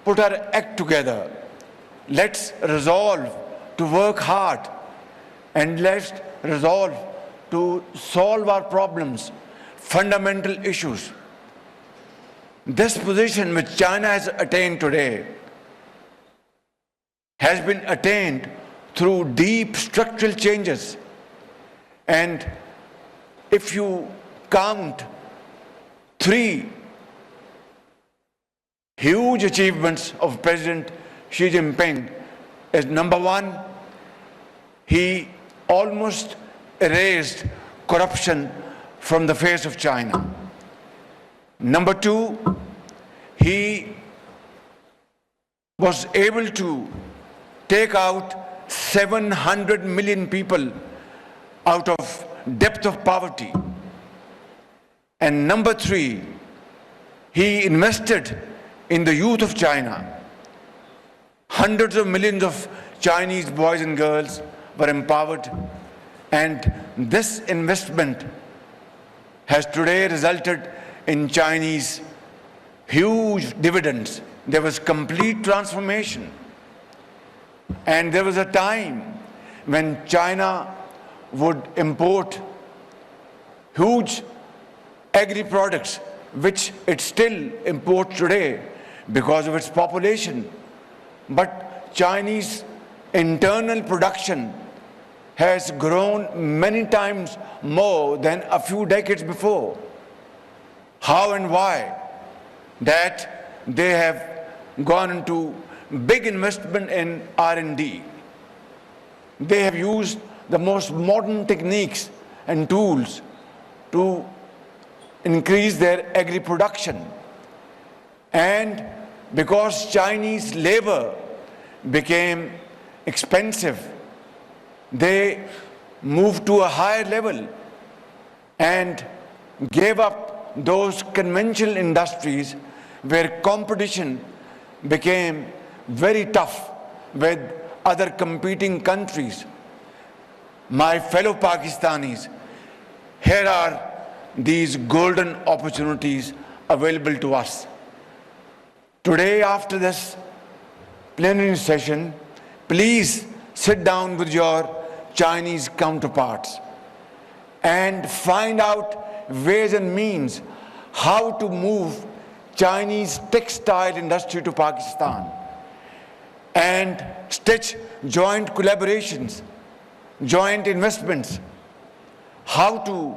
put our act together. Let's resolve to work hard, and let's resolve to solve our problems, fundamental issues. This position which China has attained today has been attained through deep structural changes, and if you count 3 huge achievements of President Xi Jinping, is number 1, he almost erased corruption from the face of China. Number 2, he was able to take out 700 million people out of depth of poverty. And number 3, he invested in the youth of China. Hundreds of millions of Chinese boys and girls were empowered, and this investment has today resulted in Chinese huge dividends. There was complete transformation. And there was a time when China would import huge agri products, which it still imports today because of its population. But Chinese internal production has grown many times more than a few decades before. How and why? That they have gone into big investment in R&D. They have used the most modern techniques and tools to increase their agri production. And because Chinese labor became expensive, they moved to a higher level and gave up those conventional industries where competition became very tough with other competing countries. My fellow Pakistanis, here are these golden opportunities available to us. Today, after this plenary session, please sit down with your Chinese counterparts and find out ways and means how to move Chinese textile industry to Pakistan and stitch joint collaborations, joint investments, how to